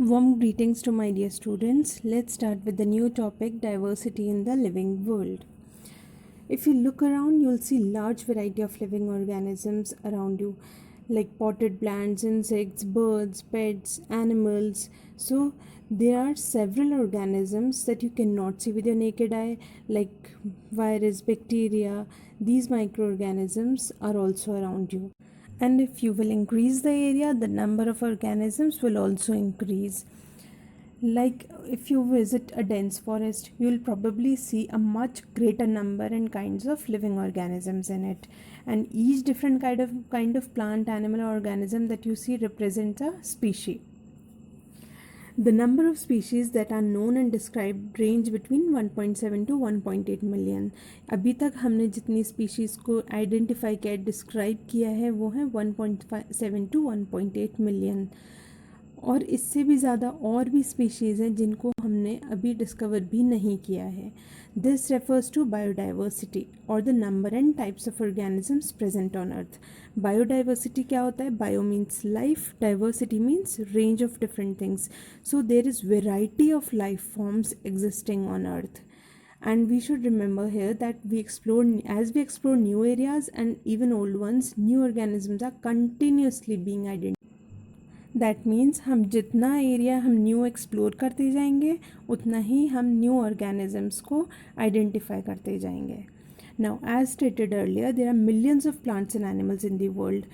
Warm greetings to my dear students. Let's start with the new topic, diversity in the living world. If you look around, you'll see large variety of living organisms around you, like potted plants, insects, birds, pets, animals. So there are several organisms that you cannot see with your naked eye, like virus, bacteria. These microorganisms are also around you. And if you will increase the area, the number of organisms will also increase. Like if you visit a dense forest, you will probably see a much greater number and kinds of living organisms in it. And each different kind of plant, animal, or organism that you see represents a species. The number of species that are known and described range between 1.7 to 1.8 million. अभी तक हमने जितनी species को identify किया, describe किया है, वो है 1.7 to 1.8 million. और इससे भी ज़्यादा और भी स्पीशीज़ हैं जिनको हमने अभी डिस्कवर भी नहीं किया है. दिस रेफर्स टू बायोडाइवर्सिटी और the number and types of organisms present on earth. Biodiversity क्या होता है? Bio means life, diversity means range of different things. So there is variety of life forms existing on earth. And we should remember here that as we explore new areas and even old ones, new organisms are continuously being identified. That means हम जितना area हम new explore करते जाएंगे उतना ही हम new organisms को identify करते जाएंगे. Now as stated earlier, there are millions of plants and animals in the world.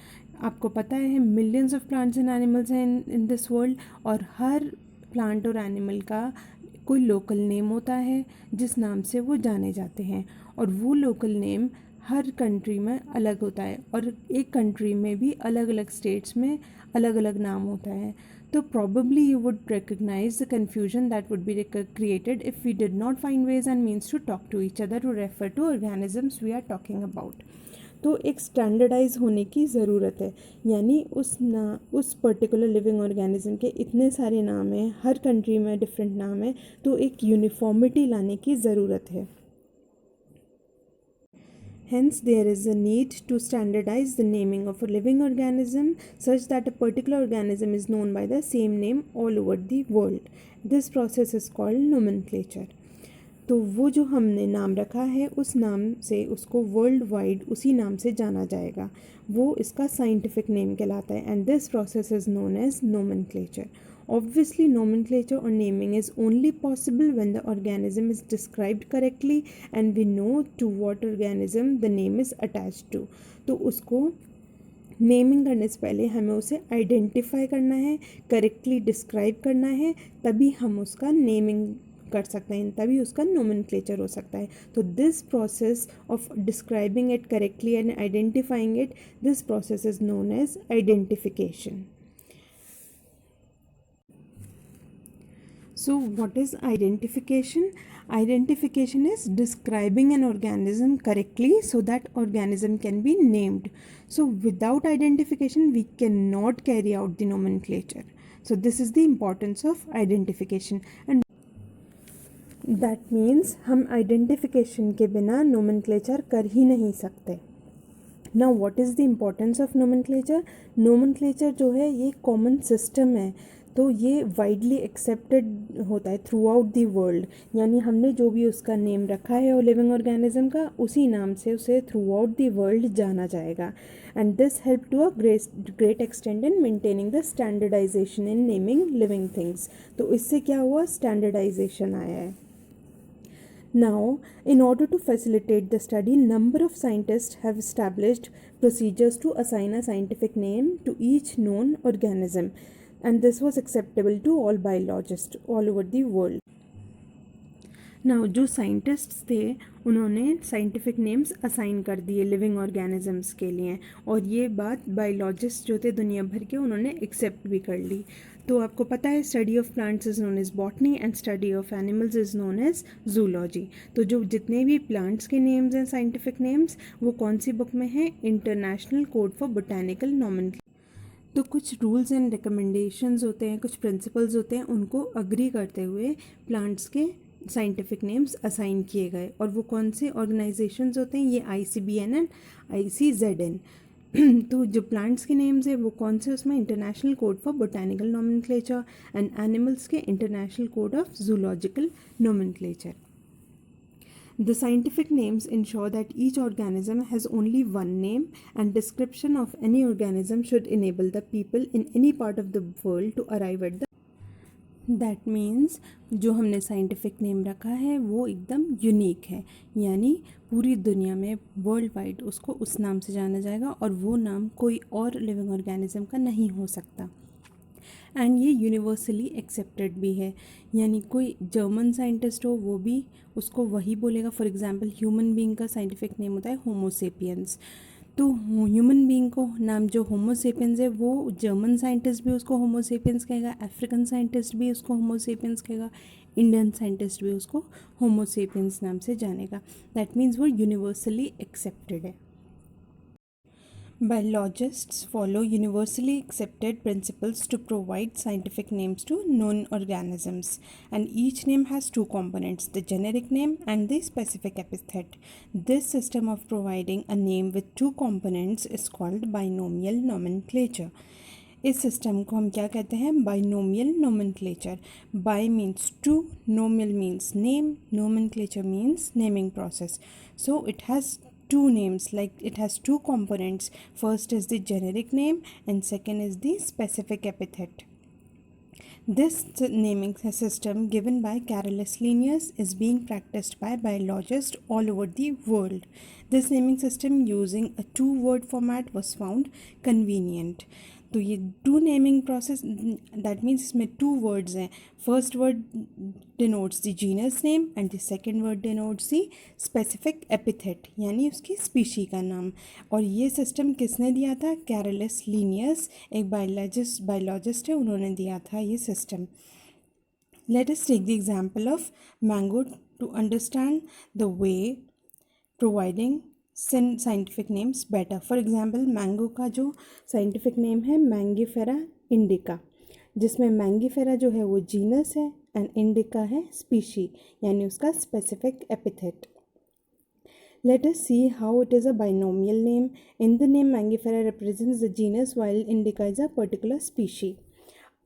आपको पता है millions of plants and animals हैं इन दिस वर्ल्ड, और हर प्लांट और एनिमल का कोई लोकल नेम होता है जिस नाम से वो जाने जाते हैं, और वो लोकल नेम हर कंट्री में अलग होता है, और एक कंट्री में भी अलग अलग स्टेट्स में अलग अलग नाम होता है. तो probably you would recognize the confusion that would be created if we did not find ways and means to talk to each other to refer to organisms we are talking about. तो एक standardise होने की ज़रूरत है, यानी उस particular living organism के इतने सारे नाम हैं, हर कंट्री में डिफरेंट नाम है, तो एक यूनिफॉर्मिटी लाने की ज़रूरत है. Hence, there is a need to standardize the naming of a living organism such that a particular organism is known by the same name all over the world. This process is called nomenclature. तो वो जो हमने नाम रखा है उस नाम से उसको वर्ल्ड वाइड उसी नाम से जाना जाएगा, वो इसका साइंटिफिक नेम कहलाता है. And this process is known as nomenclature. Obviously, nomenclature or naming is only possible when the organism is described correctly and we know to what organism the name is attached to. तो उसको naming करने से पहले हमें उसे identify करना है, correctly describe करना है, तभी हम उसका नेमिंग कर सकते हैं, तभी उसका नोमेनक्लेचर हो सकता है. तो this process of describing it correctly and identifying it, this process is known as identification. So what is identification? Identification is describing an organism correctly so that organism can be named. So without identification we cannot carry out the nomenclature. So this is the importance of identification, and that means हम identification के बिना nomenclature कर ही नहीं सकते. Now what is the importance of nomenclature? Nomenclature जो है ये common system है, तो ये वाइडली एक्सेप्टेड होता है थ्रू आउट दी वर्ल्ड. यानी हमने जो भी उसका नेम रखा है और लिविंग ऑर्गेनिज्म का, उसी नाम से उसे थ्रू आउट दी वर्ल्ड जाना जाएगा. And this help to a great extent in maintaining the standardization in naming living things. तो इससे क्या हुआ? स्टैंडर्डाइजेशन आया है. Now, in order to facilitate the study, number of scientists have established procedures to assign a scientific name to each known organism, and this was acceptable to all biologists all over the world. Now, जो scientists थे उन्होंने scientific names assign कर दिए living organisms के लिए, और ये बात बायोलॉजिस्ट जो थे दुनिया भर के उन्होंने एक्सेप्ट भी कर ली. तो आपको पता है study of plants is known as botany and study of animals is known as zoology. तो जो जितने भी प्लांट्स के नेम्स हैं साइंटिफिक नेम्स, वो कौन सी बुक में हैं? International code for botanical nomenclature. तो कुछ रूल्स एंड रिकमेंडेशंस होते हैं, कुछ प्रिंसिपल्स होते हैं, उनको अग्री करते हुए प्लांट्स के साइंटिफिक नेम्स असाइन किए गए. और वो कौन से ऑर्गेनाइजेशंस होते हैं? ये ICBN एंड ICZN. तो जो प्लांट्स के नेम्स है वो कौन से, उसमें international code for botanical nomenclature and animals के international code of zoological nomenclature. The scientific names ensure that each organism has only one name, and description of any organism should enable the people in any part of the world to arrive at the. That means जो हमने scientific name रखा है वो एकदम unique है, यानी पूरी दुनिया में वर्ल्ड वाइड उसको उस नाम से जाना जाएगा और वो नाम कोई और लिविंग ऑर्गेनिज्म का नहीं हो सकता. एंड ये यूनिवर्सली एक्सेप्टेड भी है, यानी कोई जर्मन साइंटिस्ट हो वो भी उसको वही बोलेगा. फॉर एग्जांपल ह्यूमन बीइंग का साइंटिफिक नेम होता है होमोसेपियंस, तो ह्यूमन बीइंग को नाम जो होमोसेपियंस है वो जर्मन साइंटिस्ट भी उसको होमोसेपियंस कहेगा, अफ्रीकन साइंटिस्ट भी उसको होमोसेपियंस कहेगा, इंडियन साइंटिस्ट भी उसको होमोसेपियंस नाम से जानेगा. दैट मीन्स वो यूनिवर्सली एक्सेप्टेड है. Biologists follow universally accepted principles to provide scientific names to known organisms, and each name has two components, the generic name and the specific epithet. This system of providing a name with two components is called binomial nomenclature. इस system को हम क्या कहते हैं, binomial nomenclature. Bi means two, nomial means name, nomenclature means naming process. So it has two names, like it has two components. First is the generic name and second is the specific epithet. This naming system given by Carolus Linnaeus is being practiced by biologists all over the world. This naming system using a two-word format was found convenient. तो ये two naming process, that means इसमें two words हैं. First word denotes the genus name and the second word denotes the specific epithet, यानी उसकी species का नाम. और ये सिस्टम किसने दिया था, कैरोलस लीनियस, एक बायोलॉजिस्ट है, उन्होंने दिया था ये system. Let us take the example of mango to understand the way providing scientific names better. For example mango का जो साइंटिफिक नेम है मैंगीफेरा इंडिका, जिसमें मैंगीफेरा जो है वो जीनस है एंड इंडिका है स्पीशी, यानी उसका specific epithet. Let us see how it is a binomial name. In the name Mangifera represents the genus while Indica is a particular species.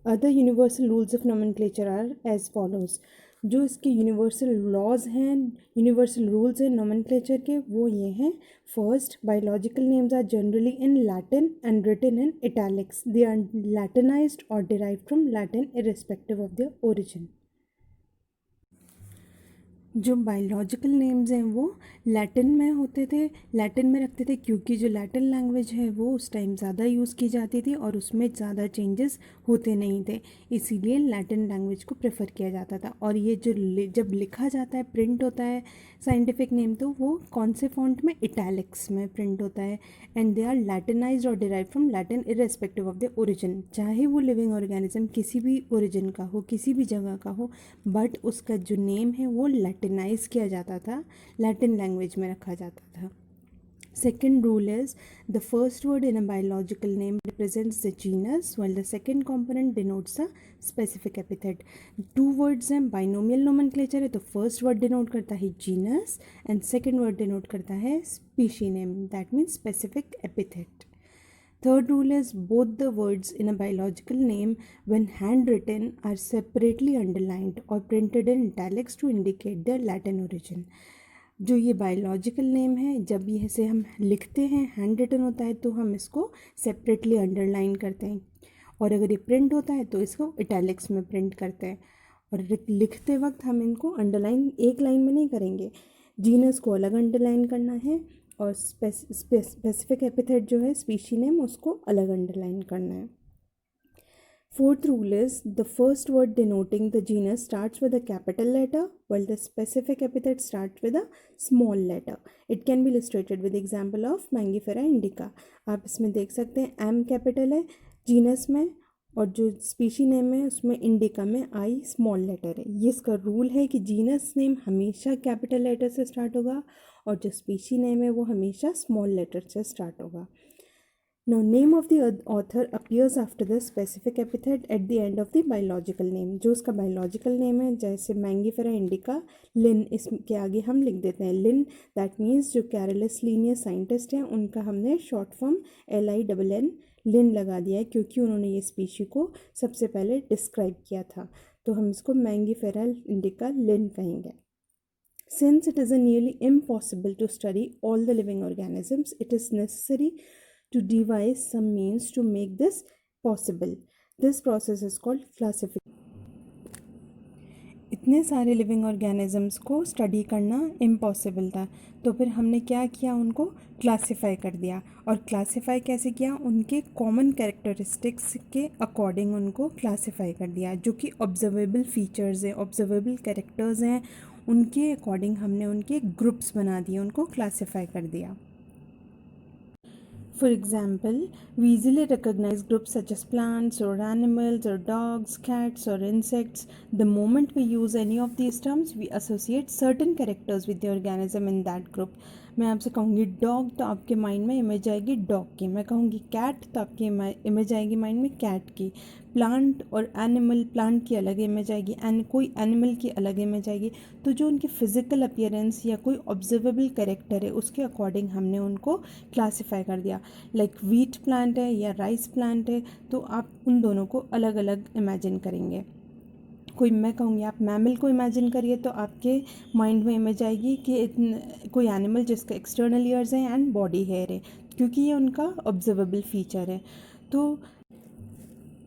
Other universal rules of nomenclature are as follows. जो इसके universal laws हैं, universal rules हैं nomenclature के, वो ये हैं. First, biological names are generally in Latin and written in italics. They are latinized और derived from Latin irrespective of their origin. जो बायोलॉजिकल नेम्स हैं वो लैटिन में होते थे, लैटिन में रखते थे क्योंकि जो लैटिन लैंग्वेज है वो उस टाइम ज़्यादा यूज़ की जाती थी और उसमें ज़्यादा चेंजेस होते नहीं थे, इसीलिए लैटिन लैंग्वेज को प्रेफर किया जाता था. और ये जो जब लिखा जाता है, प्रिंट होता है साइंटिफिक नेम, तो वो कौन से फॉन्ट में, इटैलिक्स में प्रिंट होता है. एंड दे आर लैटिनाइज्ड और derive from Latin irrespective of the origin. चाहे वो लिविंग ऑर्गेनिज्म किसी भी ओरिजिन का हो, किसी भी जगह का हो, बट उसका जो नेम है वो लैटिनाइज किया जाता था, लैटिन लैंग्वेज में रखा जाता था. Second rule is the first word in a biological name represents the genus while the second component denotes a specific epithet. Two words हैं, binomial nomenclature है, तो first word denote करता है genus and second word denote करता है species name, that means specific epithet. Third rule is both the words in a biological name when handwritten are separately underlined or printed in italics to indicate their Latin origin. जो ये biological name है, जब ये इसे हम लिखते हैं, hand written होता है, तो हम इसको सेपरेटली अंडरलाइन करते हैं, और अगर ये प्रिंट होता है तो इसको इटैलिक्स में प्रिंट करते हैं. और लिखते वक्त हम इनको अंडरलाइन एक लाइन में नहीं करेंगे, जीनस को अलग अंडरलाइन करना है और स्पेसिफिक एपिथेट जो है स्पीशी नेम उसको अलग अंडरलाइन करना है. Fourth rule is the first word denoting the genus starts with a capital letter while the specific epithet starts with a small letter. It can be illustrated with the example of Mangifera indica. आप इसमें देख सकते हैं M capital है genus में और जो species name है उसमें इंडिका में I स्मॉल लेटर है. ये इसका रूल है कि जीनस नेम हमेशा कैपिटल लेटर से स्टार्ट होगा और जो स्पीशी नेम है वो हमेशा स्मॉल लेटर से स्टार्ट होगा. Now, name of the author appears after the specific epithet at the end of the biological name. जो उसका biological name है, जैसे Mangifera indica, लिन, इसके आगे हम लिख देते हैं लिन. दैट मीन्स जो कैरोलस लिनियर साइंटिस्ट हैं उनका हमने शॉर्ट फॉर्म LINN लिन लगा दिया है, क्योंकि उन्होंने ये स्पीशी को सबसे पहले डिस्क्राइब किया था. तो हम इसको Mangifera indica लिन कहेंगे. Since it is nearly impossible to study all the living organisms, it is necessary to devise some means to make this possible. This process is called classification. इतने सारे लिविंग ऑर्गेनिजम्स को study करना impossible था, तो फिर हमने क्या किया, उनको क्लासिफाई कर दिया. और क्लासिफाई कैसे किया, उनके कॉमन कैरेक्टरिस्टिक्स के अकॉर्डिंग उनको क्लासिफाई कर दिया. जो कि ऑब्जर्वेबल फीचर्स हैं, ऑब्जर्वेबल कैरेक्टर्स हैं, उनके अकॉर्डिंग हमने उनके ग्रुप्स बना दिए, उनको क्लासिफाई कर दिया. For example, we easily recognize groups such as plants or animals or dogs, cats or insects. The moment we use any of these terms, we associate certain characters with the organism in that group. मैं आपसे कहूँगी dog, तो आपके mind में image आएगी dog की. मैं कहूँगी कैट, तो आपकी इमेज आएगी माइंड में कैट की. प्लांट और एनिमल, प्लांट की अलग इमेज आएगी, कोई एनिमल की अलग इमेज आएगी. तो जो उनकी फिजिकल अपीयरेंस या कोई ऑब्जर्वेबल कैरेक्टर है, उसके अकॉर्डिंग हमने उनको क्लासीफाई कर दिया. लाइक व्हीट प्लांट है या राइस प्लांट है, तो आप उन दोनों को अलग अलग इमेजिन करेंगे. कोई, मैं कहूँगी आप मैमल को इमेजिन करिए, तो आपके माइंड में इमेज आएगी कि कोई एनिमल जिसका एक्सटर्नल ईयर्स हैं एंड बॉडी हेयर है, क्योंकि ये उनका ऑब्जर्वेबल फीचर है. तो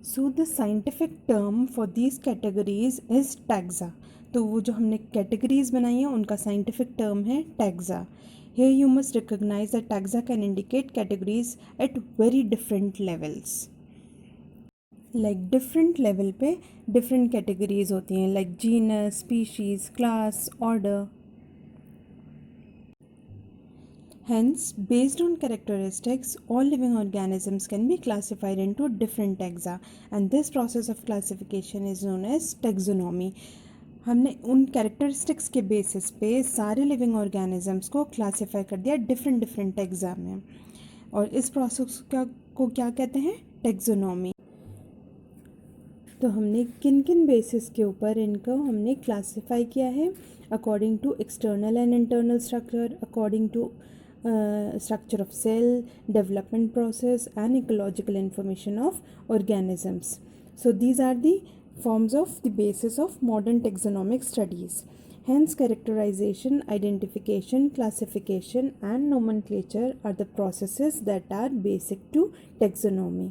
so the scientific term for these categories is taxa. तो वो जो हमने कैटेगरीज बनाई हैं उनका साइंटिफिक टर्म है taxa. Here you must recognize that taxa can indicate categories at very different levels. Like different level पे different categories होती हैं, like genus, species, class, order. Hence, based on characteristics, all living organisms can be classified into different taxa, and this process of classification is known as taxonomy. हमने उन characteristics के basis पे सारे living organisms को classify कर दिया different taxa में, और इस प्रोसेस को क्या कहते हैं, टैक्सोनॉमी. तो हमने किन किन बेसिस के ऊपर इनको हमने क्लासिफाई किया है, according to external and internal structure, according to structure of cell, development process and ecological information of organisms. So these are the forms of the basis of modern taxonomic studies. Hence, characterization, identification, classification and nomenclature are the processes that are basic to taxonomy.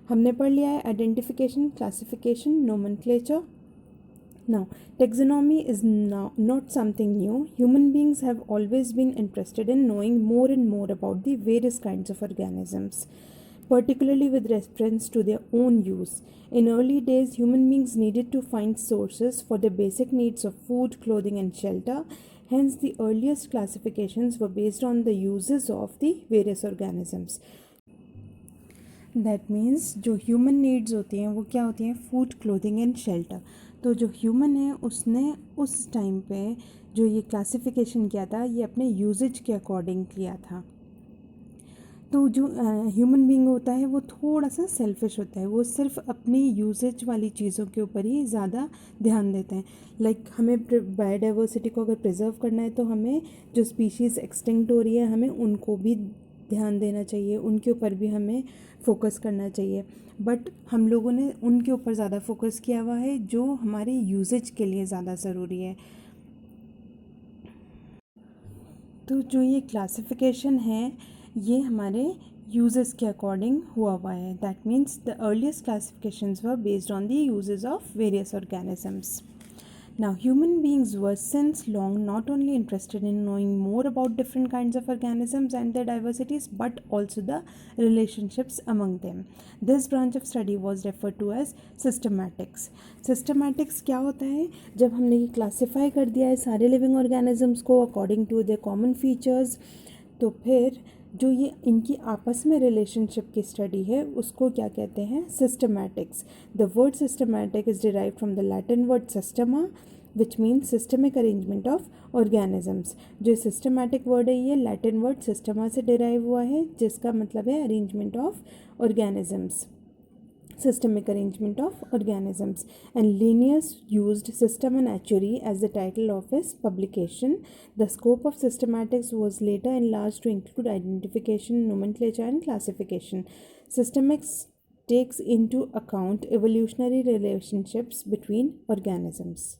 हमने पढ़ लिया है identification, classification, nomenclature. Now, taxonomy is not something new. Human beings have always been interested in knowing more and more about the various kinds of organisms, particularly with reference to their own use. In early days, human beings needed to find sources for their basic needs of food, clothing and shelter. Hence, the earliest classifications were based on the uses of the various organisms. That means जो human needs होती हैं वो क्या होती हैं, food, clothing and shelter. तो जो human है उसने उस टाइम पे जो ये क्लासिफिकेशन किया था, ये अपने यूजेज के अकॉर्डिंग किया था. तो जो ह्यूमन बीइंग होता है वो थोड़ा सा सेल्फिश होता है, वो सिर्फ अपनी यूजेज वाली चीज़ों के ऊपर ही ज़्यादा ध्यान देते हैं. लाइक हमें बायोडाइवर्सिटी को अगर प्रिजर्व करना है तो हमें जो स्पीशीज़ एक्सटिंक्ट हो रही है हमें उनको भी ध्यान देना चाहिए, उनके ऊपर भी हमें फोकस करना चाहिए. बट हम लोगों ने उनके ऊपर ज़्यादा फोकस किया हुआ है जो हमारे यूजेज के लिए ज़्यादा ज़रूरी है. तो जो ये क्लासिफिकेशन है ये हमारे यूजेस के अकॉर्डिंग हुआ है. That means the earliest classifications were based on the uses of various organisms. Now, human beings were since long not only interested in knowing more about different kinds of organisms and their diversities, but also the relationships among them. This branch of study was referred to as systematics. Systematics क्या होता है, जब हमने ये classify कर दिया है सारे लिविंग ऑर्गेनिजम्स को according to their common features, तो फिर जो ये इनकी आपस में रिलेशनशिप की स्टडी है उसको क्या कहते हैं, systematics. The word systematic is derived from the Latin word systema which means systemic arrangement of organisms. जो सिस्टमैटिक वर्ड है ये लैटिन वर्ड सिस्टमा से डिराइव हुआ है, जिसका मतलब है arrangement of organisms, systemic arrangement of organisms. And Linnaeus used Systema Naturae as the title of his publication. The scope of systematics was later enlarged to include identification, nomenclature, and classification. Systemics takes into account evolutionary relationships between organisms.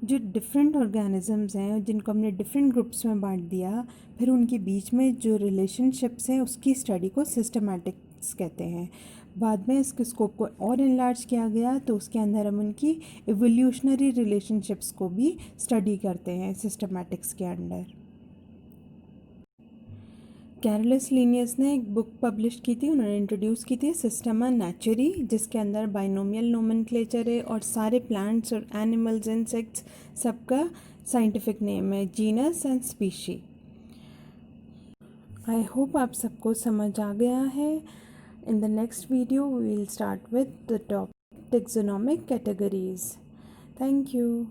जो different organisms हैं जिनको हमने different groups में बांट दिया, फिर उनके बीच में जो रिलेशनशिप्स हैं उसकी स्टडी को सिस्टमैटिक्स कहते हैं। बाद में इसके स्कोप को और इनलार्ज किया गया तो उसके अंदर हम उनकी एवोल्यूशनरी रिलेशनशिप्स को भी स्टडी करते हैं सिस्टमैटिक्स के अंडर। कैरोलस लिनियस ने एक बुक पब्लिश की थी, उन्होंने इंट्रोड्यूस की थी सिस्टमा नेचुरी, जिसके अंदर बाइनोमियल नोमेनक्लेचर है और सारे प्लांट्स और एनिमल्स इंसेक्ट्स सबका साइंटिफिक नेम है, genus and species. I hope आप सबको समझ आ गया है। In the next video we will start with the top taxonomic categories. Thank you.